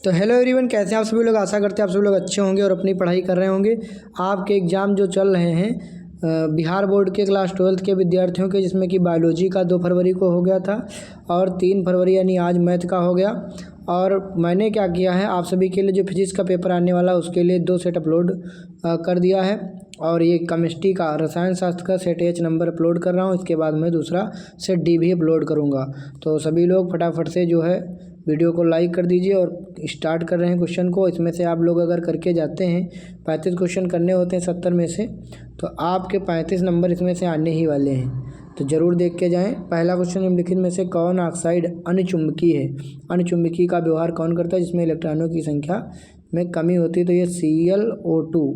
तो hello everyone, कैसे हैं आप सभी लोग। आशा करते हैं आप सभी लोग अच्छे होंगे और अपनी पढ़ाई कर रहे होंगे। आपके एग्ज़ाम जो चल रहे हैं बिहार बोर्ड के क्लास 12th के विद्यार्थियों के, जिसमें कि बायोलॉजी का 2 फरवरी को हो गया था और 3 फरवरी यानी आज मैथ का हो गया। और मैंने क्या किया है, आप सभी के लिए जो फिजिक्स का पेपर आने वाला है उसके लिए 2 सेट अपलोड कर दिया है। और ये केमिस्ट्री का, रसायन शास्त्र का सेट H नंबर अपलोड कर रहा हूँ। इसके बाद मैं दूसरा सेट D भी अपलोड करूँगा। तो सभी लोग फटाफट से जो है वीडियो को लाइक कर दीजिए और स्टार्ट कर रहे हैं क्वेश्चन को। इसमें से आप लोग अगर करके जाते हैं, 35 क्वेश्चन करने होते हैं 70 में से, तो आपके 35 नंबर इसमें से आने ही वाले हैं। तो ज़रूर देख के जाएं। पहला क्वेश्चन निम्नलिखित में से कौन ऑक्साइड अणुचुंबकीय है। अणुचुंबकीय का व्यवहार कौन करता है, जिसमें इलेक्ट्रॉनों की संख्या में कमी होती है। तो ये ClO2,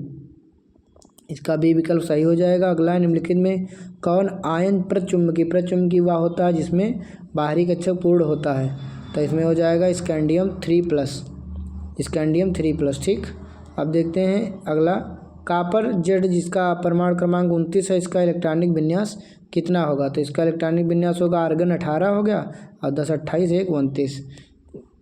इसका भी विकल्प सही हो जाएगा। अगला, निम्नलिखित में कौन आयन प्रचुंबकीय वह होता है जिसमें बाहरी कक्षक पूर्ण होता है। तो इसमें हो जाएगा स्कैंडियम 3+, ठीक। अब देखते हैं अगला, कॉपर Z जिसका परमाणु क्रमांक 29 है, इसका इलेक्ट्रॉनिक विन्यास कितना होगा। तो इसका इलेक्ट्रॉनिक विन्यास होगा आर्गन 18 हो गया और 10 28 1 29।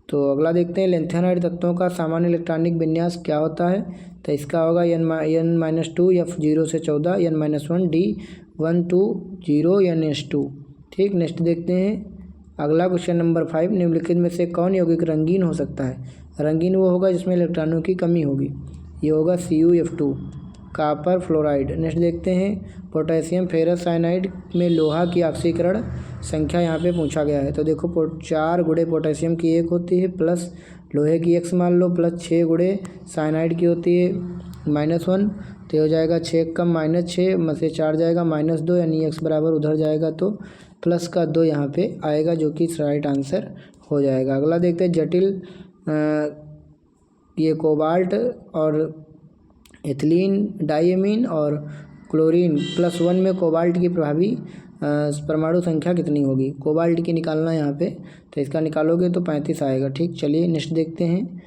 तो अगला देखते हैं, लेंथेनाइड तत्वों का सामान्य इलेक्ट्रॉनिक विन्यास क्या होता है। तो इसका होगा N-2 F0 से 14 N-1 D1 2 0 NS2, ठीक। नेक्स्ट देखते हैं अगला क्वेश्चन नंबर 5, निम्नलिखित में से कौन यौगिक रंगीन हो सकता है। रंगीन वो होगा जिसमें इलेक्ट्रॉनों की कमी होगी, ये होगा CuF2, कॉपर फ्लोराइड। नेक्स्ट देखते हैं, पोटेशियम फेरस साइनाइड में लोहा की ऑक्सीकरण संख्या यहाँ पे पूछा गया है। तो देखो 4 गुणे पोटेशियम की 1 होती है, प्लस लोहे की x मान लो, प्लस 6 गुणे साइनाइड की होती है -1। तो हो जाएगा 6 कम -6 में से 4 जाएगा -2, यानी x बराबर उधर जाएगा तो प्लस का 2 यहाँ पे आएगा, जो कि राइट आंसर हो जाएगा। अगला देखते हैं, जटिल ये कोबाल्ट और एथिलीन डाइएमीन और क्लोरीन +1 में कोबाल्ट की प्रभावी परमाणु संख्या कितनी होगी। कोबाल्ट की निकालना है यहाँ पे, तो इसका निकालोगे तो 35 आएगा, ठीक। चलिए नेक्स्ट देखते हैं,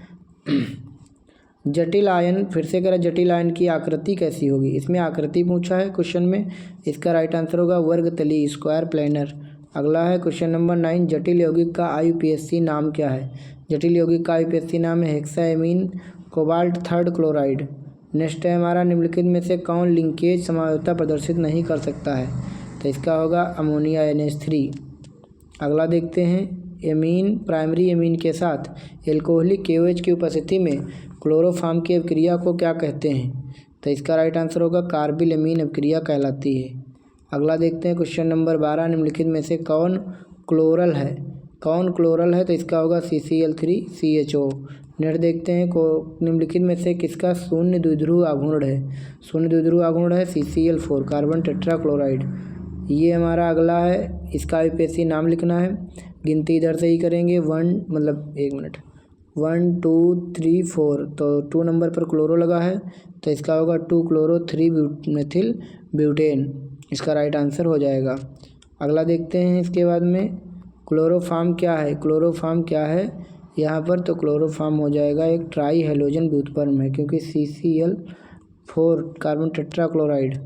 जटिल आयन, फिर से करें, जटिल आयन की आकृति कैसी होगी। इसमें आकृति पूछा है क्वेश्चन में, इसका राइट आंसर होगा वर्गतली, स्क्वायर प्लेनर। अगला है क्वेश्चन नंबर 9, जटिल यौगिक का IUPAC नाम क्या है। जटिल यौगिक का IUPAC नाम है हेक्साएमीन कोबाल्ट 3 क्लोराइड। नेक्स्ट है हमारा, निम्नलिखित में से कौन लिंकेज समझौता प्रदर्शित नहीं कर सकता है। तो इसका होगा अमोनिया NH3। अगला देखते हैं, एमीन प्राइमरी एमीन के साथ एल्कोहलिक KOH की उपस्थिति में क्लोरोफॉर्म की अभिक्रिया को क्या कहते हैं। तो इसका राइट आंसर होगा कार्बिल एमीन अभिक्रिया कहलाती है। अगला देखते हैं क्वेश्चन नंबर 12, निम्नलिखित में से कौन क्लोरल है। तो इसका होगा CCl3CHO। नेक्स्ट देखते हैं, निम्नलिखित में से किसका शून्य द्विध्रुव आघूर्ण है। CCl4 carbon tetrachloride. ये हमारा अगला है, इसका IUPAC नाम लिखना है। गिनती इधर से ही करेंगे, 1 2 3 4, तो 2 नंबर पर क्लोरो लगा है, तो इसका होगा 2 क्लोरो 3 मेथिल ब्यूटेन, इसका राइट आंसर हो जाएगा। अगला देखते हैं, इसके बाद में क्लोरोफॉर्म क्या है यहाँ पर। तो क्लोरोफॉर्म हो जाएगा एक ट्राई हेलोजन व्युत्पन्न है, क्योंकि CCl4 कार्बन टेट्राक्लोराइड।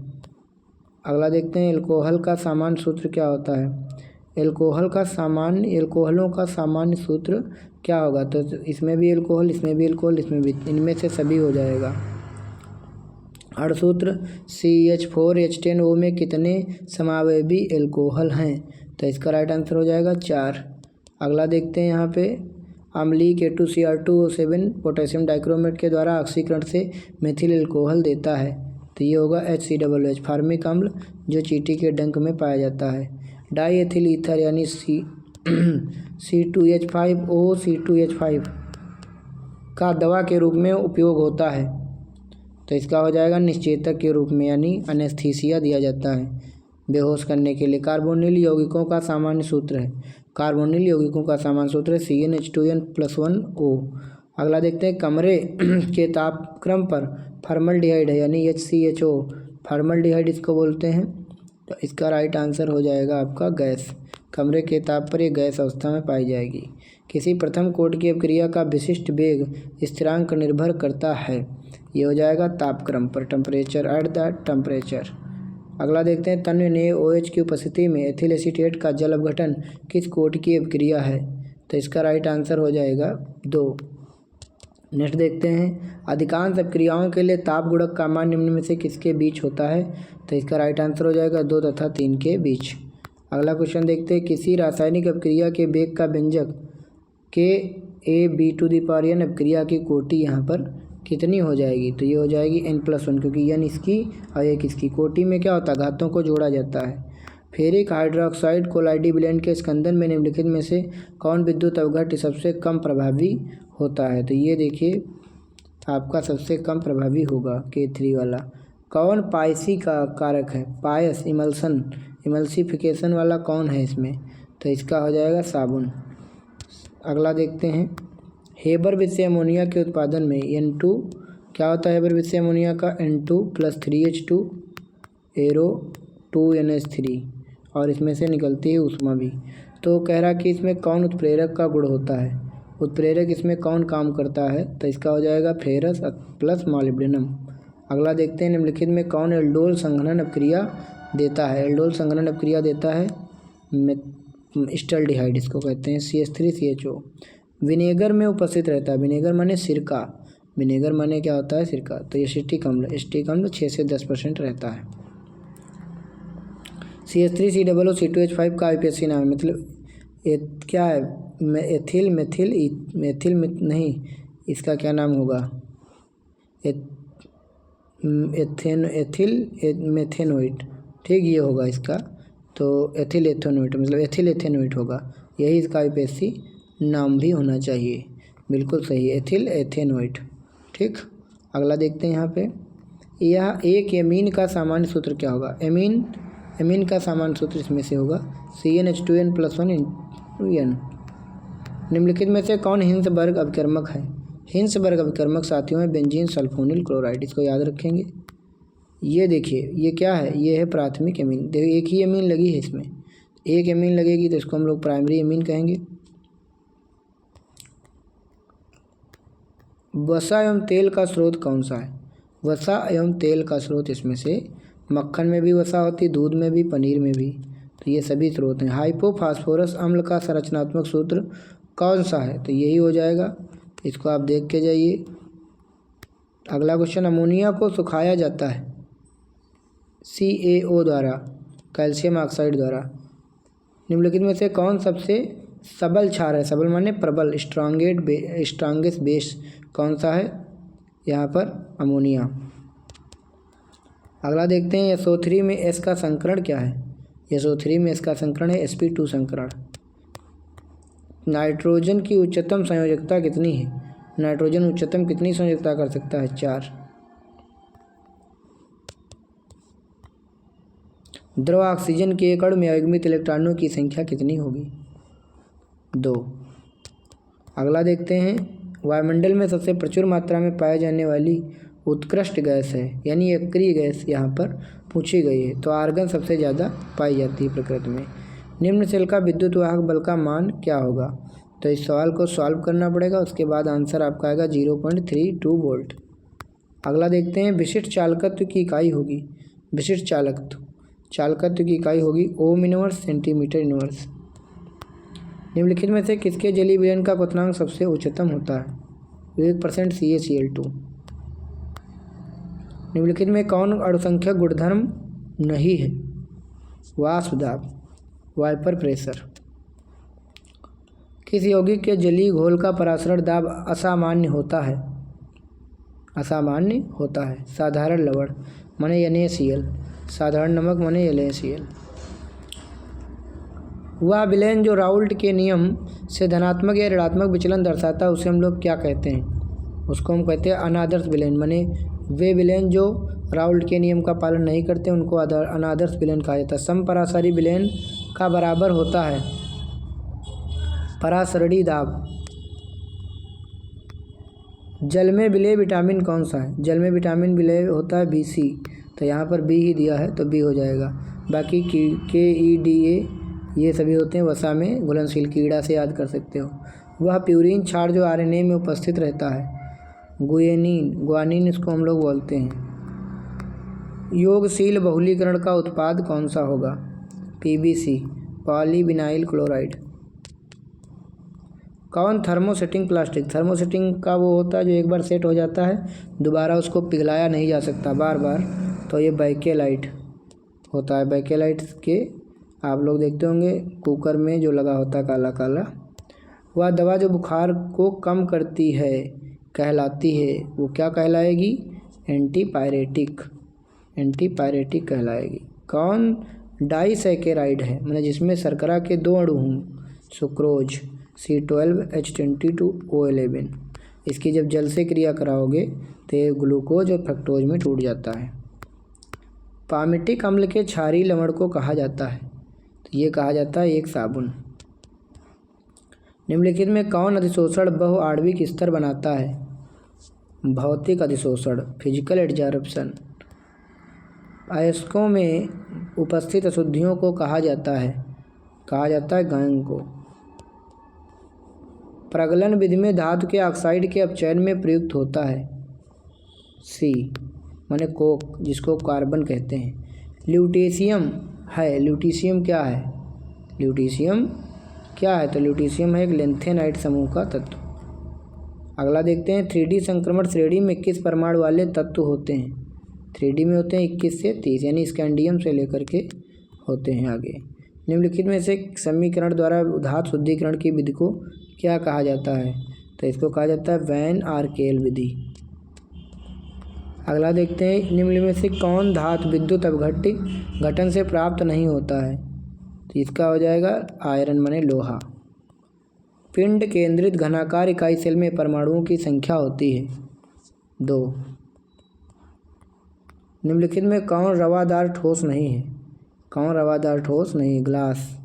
अगला देखते हैं, एल्कोहल का सामान्य सूत्र क्या होता है। एल्कोहलों का सामान्य सूत्र क्या होगा। तो इसमें भी एल्कोहल, इसमें भी, इनमें से सभी हो जाएगा। अणुसूत्र CH4H10O में कितने समावयवी एल्कोहल हैं। तो इसका राइट आंसर हो जाएगा 4। अगला देखते हैं, यहाँ पे अम्लीय K2Cr2O7 पोटेशियम डाइक्रोमेट के द्वारा ऑक्सीकरण से मेथिल एल्कोहल देता है। तो ये होगा HCOOH, फार्मिक अम्ल जो चींटी के डंक में पाया जाता है। डाई एथिल ईथर यानी C2H5O का दवा के रूप में उपयोग होता है। तो इसका हो जाएगा निश्चेतक के रूप में, यानी एनेस्थीसिया दिया जाता है बेहोश करने के लिए। कार्बोनिल यौगिकों का सामान्य सूत्र है CnH2n+1O। अगला देखते हैं, कमरे के तापक्रम पर फॉर्मल्डिहाइड है, यानी HCHO, फॉर्मल्डिहाइड इसको बोलते हैं। तो इसका राइट आंसर हो जाएगा आपका गैस। कमरे के ताप पर ये गैस अवस्था में पाई जाएगी। किसी प्रथम कोट की अभिक्रिया का विशिष्ट वेग स्थिरांक निर्भर करता है। ये हो जाएगा तापक्रम पर, टेम्परेचर, एट द टेम्परेचर। अगला देखते हैं, तन्य ने OH की उपस्थिति में एथिल एसीटेट का जल अपघटन किस कोट की अभिक्रिया है। तो इसका राइट आंसर हो जाएगा 2। नेक्स्ट देखते हैं, अधिकांश अपक्रियाओं के लिए ताप गुणक का मान निम्न में से किसके बीच होता है? तो इसका राइट आंसर हो जाएगा 2 तथा 3 के बीच। अगला क्वेश्चन देखते हैं, किसी रासायनिक अपक्रिया के वेग का व्यंजक Ka(B⁴n) अपक्रिया की कोटि यहाँ पर कितनी हो जाएगी? तो ये हो जाएगी n+1, क्योंकि n इसकी और एक इसकी। कोटि में क्या होता है, घातों को जोड़ा जाता है। फेरिक हाइड्रोक्साइड कोलाइडी ब्लेंड के स्कंदन में निम्नलिखित में से कौन विद्युत अवघट्य सबसे कम प्रभावी होता है? तो ये देखिए आपका सबसे कम प्रभावी होगा K3 वाला। कौन पायसी का कारक है? पायस इमल्सिफिकेशन वाला कौन है इसमें? तो इसका हो जाएगा साबुन। अगला देखते हैं, हेबर विषय अमोनिया के उत्पादन में N2 क्या होता है? हेबर विषय अमोनिया का N2 + 3H2 एरो 2NH3 और इसमें से निकलती है ऊष्मा भी। तो कह रहा कि इसमें कौन उत्प्रेरक का गुण होता है? उत्प्रेरक इसमें कौन काम करता है? तो इसका हो जाएगा फेरस + मॉलिब्डेनम। अगला देखते हैं, निम्नलिखित में कौन एल्डोल संघनन अपक्रिया देता है? एल्डोल संघनन अपक्रिया देता है स्टाल्डिहाइड, इसको कहते हैं CH3CHO। विनेगर में उपस्थित रहता है, विनेगर माने सिरका, विनेगर माने क्या होता है? सिरका। तो ये एसिटिक अम्ल 6 से 10% रहता है। CH3COO(C2H5) का IUPAC नाम है, मतलब क्या है? नहीं, इसका क्या नाम होगा? एथिल मेथेनोइट, ठीक ये होगा इसका। तो एथिल एथेनोइट मतलब एथिल एथेनोइट होगा, यही इसका IUPAC नाम भी होना चाहिए। बिल्कुल सही, एथिल एथेनोइट। ठीक, अगला देखते हैं यहाँ पे, यह एक एमीन का सामान्य सूत्र क्या होगा? एमीन का सामान्य सूत्र इसमें से होगा CnH2n+1 निम्नलिखित में से कौन हिंसबर्ग अभिकर्मक है? हिंसबर्ग अभिकर्मक साथियों में बेंजीन सल्फोनिल क्लोराइड, इसको याद रखेंगे। ये देखिए ये क्या है? ये है प्राथमिक एमीन। देखिए एक ही एमीन लगी है इसमें, एक एमीन लगेगी तो इसको हम लोग प्राइमरी एमीन कहेंगे। वसा एवं तेल का स्रोत कौन सा है? वसा एवं तेल का स्रोत इसमें से मक्खन में भी वसा होती, दूध में भी, पनीर में भी, तो ये सभी स्रोत हैं। हाइपोफास्फोरस अम्ल का संरचनात्मक सूत्र कौन सा है? तो यही हो जाएगा, इसको आप देख के जाइए। अगला क्वेश्चन, अमोनिया को सुखाया जाता है CaO द्वारा, कैल्शियम ऑक्साइड द्वारा। निम्नलिखित में से कौन सबसे सबल क्षार है? सबल माने प्रबल, स्ट्रांगेस्ट बेस कौन सा है? यहाँ पर अमोनिया। अगला देखते हैं, SO3 में S का संकरण क्या है? SO3 में S का संकरण है sp2 संकरण। नाइट्रोजन की उच्चतम संयोजकता कितनी है? नाइट्रोजन उच्चतम कितनी संयोजकता कर सकता है? 4। द्रव ऑक्सीजन के एक अणु में अयुग्मित इलेक्ट्रॉनों की संख्या कितनी होगी? 2। अगला देखते हैं, वायुमंडल में सबसे प्रचुर मात्रा में पाए जाने वाली उत्कृष्ट गैस है, यानी अक्रिय गैस यहाँ पर पूछी गई है। तो आर्गन सबसे ज़्यादा पाई जाती है प्रकृति में। निम्न सेल का विद्युत वाहक बल का मान क्या होगा? तो इस सवाल को सॉल्व करना पड़ेगा, उसके बाद आंसर आपका आएगा 0.32 वोल्ट। अगला देखते हैं, विशिष्ट चालकत्व की इकाई होगी, विशिष्ट चालकत्व की इकाई होगी ओम इनवर्स सेंटीमीटर इनवर्स। निम्नलिखित में से किसके जलीय विलयन का क्वथनांक सबसे उच्चतम होता है? 1% CaCl2। निम्नलिखित में कौन अणुसंख्यक गुणधर्म नहीं है? वाष्प दाब, वाइपर प्रेशर। किस यौगिक के जलीय घोल का परासरण दाब असामान्य होता है? साधारण लवण माने NaCl, साधारण नमक माने LaCl। वह विलयन जो राउल्ट के नियम से धनात्मक या ऋणात्मक विचलन दर्शाता है उसे हम लोग क्या कहते हैं? उसको हम कहते हैं अनादर्श विलयन। माने वे विलयन जो राउल्ट के नियम का पालन नहीं करते उनको अनादर्श विलयन कहा जाता है। समपरासारी विलयन का बराबर होता है परासरणी दाब। जल में विलेय विटामिन कौन सा है? जल में विटामिन विलेय होता है BC, तो यहाँ पर B ही दिया है तो B हो जाएगा। बाकी KEDA ये सभी होते हैं वसा में घुलनशील, कीड़ा से याद कर सकते हो। वह प्यूरिन क्षार जो RNA में उपस्थित रहता है, ग्वानिन इसको हम लोग बोलते हैं। योगशील बहुलीकरण का उत्पाद कौन सा होगा? PBC, polyvinyl chloride. कौन थर्मोसेटिंग प्लास्टिक, थर्मोसेटिंग का वो होता है जो एक बार सेट हो जाता है दोबारा उसको पिघलाया नहीं जा सकता बार बार, तो ये बैकेलाइट होता है। बैकेलाइट के आप लोग देखते होंगे कुकर में जो लगा होता है काला काला। वह दवा जो बुखार को कम करती है कहलाती है, वो क्या कहलाएगी? एंटीपायरेटिक, एंटीपायरेटिक कहलाएगी। कौन डाइसैकेराइड है, मतलब जिसमें शर्करा के 2 अणु हों? Sucrose C12H22O11। इसकी जब जल से क्रिया कराओगे तो ये ग्लूकोज और फ्रक्टोज में टूट जाता है। पामिटिक अम्ल के क्षारीय लवण को कहा जाता है? तो ये कहा जाता है एक साबुन। निम्नलिखित में कौन अधिशोषण बहुआण्विक स्तर बनाता है? भौतिक अधिशोषण, फिजिकल एडजॉर्प्शन। अयस्कों में उपस्थित अशुद्धियों को कहा जाता है? कहा जाता है गैंग को। प्रगलन विधि में धातु के ऑक्साइड के अपचयन में प्रयुक्त होता है? सी माने कोक, जिसको कार्बन कहते हैं। ल्यूटेशियम है, ल्यूटेशियम क्या है? ल्यूटेशियम क्या है? तो ल्यूटेशियम है एक लेंथेनाइट समूह का तत्व। अगला देखते हैं 3D संक्रमण श्रेणी में किस परमाणु वाले तत्व होते हैं? 3D में होते हैं 21 से 30, यानी स्कैंडियम से लेकर के होते हैं आगे। निम्नलिखित में से समीकरण द्वारा धातु शुद्धिकरण की विधि को क्या कहा जाता है? तो इसको कहा जाता है वैन आर्केल विधि। अगला देखते हैं निम्न में से कौन धातु विद्युत अपघटन से प्राप्त नहीं होता है? तो इसका हो जाएगा आयरन माने लोहा। पिंड केंद्रित घनाकार इकाई सेल में परमाणुओं की संख्या होती है? 2। निम्नलिखित में कौन रवादार ठोस नहीं है? कौन रवादार ठोस नहीं? ग्लास,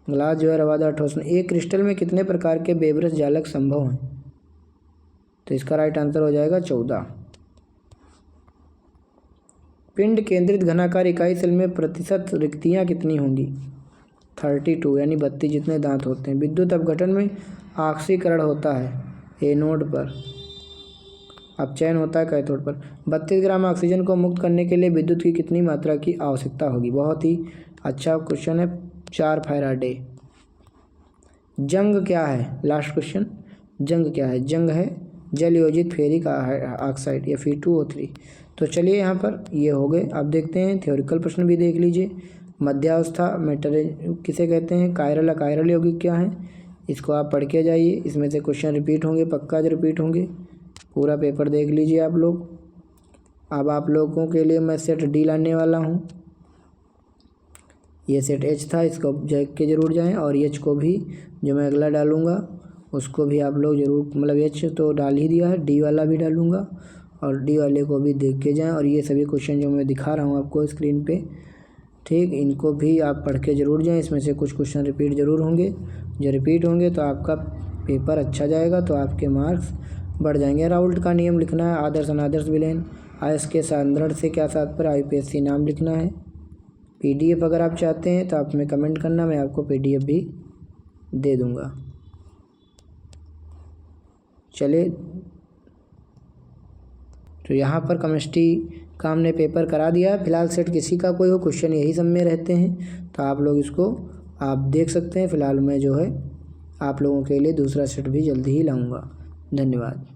ग्लास जो है रवादार ठोस नहीं। एक क्रिस्टल में कितने प्रकार के बेब्रश जालक संभव हैं? तो इसका राइट आंसर हो जाएगा 14। पिंड केंद्रित घनाकार इकाई सेल में प्रतिशत रिक्तियाँ कितनी होंगी? 32, यानी 32 जितने दांत होते हैं। विद्युत अपघटन में ऑक्सीकरण होता है एनोड पर, अपचयन होता है कैथोड पर। 32 ग्राम ऑक्सीजन को मुक्त करने के लिए विद्युत की कितनी मात्रा की आवश्यकता होगी? बहुत ही अच्छा क्वेश्चन है, 4 फैराडे। जंग क्या है? लास्ट क्वेश्चन, जंग क्या है? जंग है जल योजित फेरिक ऑक्साइड या Fe2O3। तो चलिए यहाँ पर ये हो गए। अब देखते हैं थ्योरिकल प्रश्न भी देख लीजिए। मध्यावस्था मेटर किसे कहते हैं? कायरल अकायरल यौगिक क्या है? इसको आप पढ़ के जाइए, इसमें से क्वेश्चन रिपीट होंगे, पक्का जो रिपीट होंगे। पूरा पेपर देख लीजिए आप लोग। अब आप लोगों के लिए मैं सेट D लाने वाला हूँ। ये सेट H था, इसको देख के ज़रूर जाएं। और H को भी जो मैं अगला डालूँगा उसको भी आप लोग ज़रूर, मतलब H तो डाल ही दिया है, D वाला भी डालूँगा और D वाले को भी देख के जाएं। और ये सभी क्वेश्चन जो मैं दिखा रहा हूँ आपको स्क्रीन पे, ठीक, इनको भी आप पढ़ के ज़रूर जाएं। इसमें से कुछ क्वेश्चन रिपीट ज़रूर होंगे, जो रिपीट होंगे तो आपका पेपर अच्छा जाएगा, तो आपके मार्क्स बढ़ जाएंगे। राउल्ट का नियम लिखना है, आदर्श अनादर्श विलयन, आयस के साधारण से क्या तात्पर्य, IPSC नाम लिखना है। PDF अगर आप चाहते हैं तो आप में कमेंट करना, मैं आपको PDF भी दे दूँगा। चलिए, तो यहाँ पर केमिस्ट्री का हमने पेपर करा दिया है। फिलहाल सेट किसी का कोई हो, क्वेश्चन यही सब में रहते हैं, तो आप लोग इसको आप देख सकते हैं। फ़िलहाल मैं जो है आप लोगों के लिए दूसरा सेट भी जल्दी ही लाऊंगा। धन्यवाद।